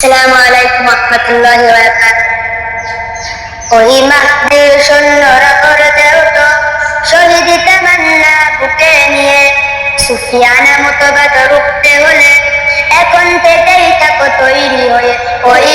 আসসালামু আলাইকুম রহমতুল্লাহি ওয়া বারাকাতুহু। ওই মাহদির সৈন্যরা করে দেও তো শহীদ তামান্না বুকে নিয়ে, সুফিয়ানা মুতবাদ রুখতে হলে এখন থেকেই থাকো তৈরি হয়ে। ওই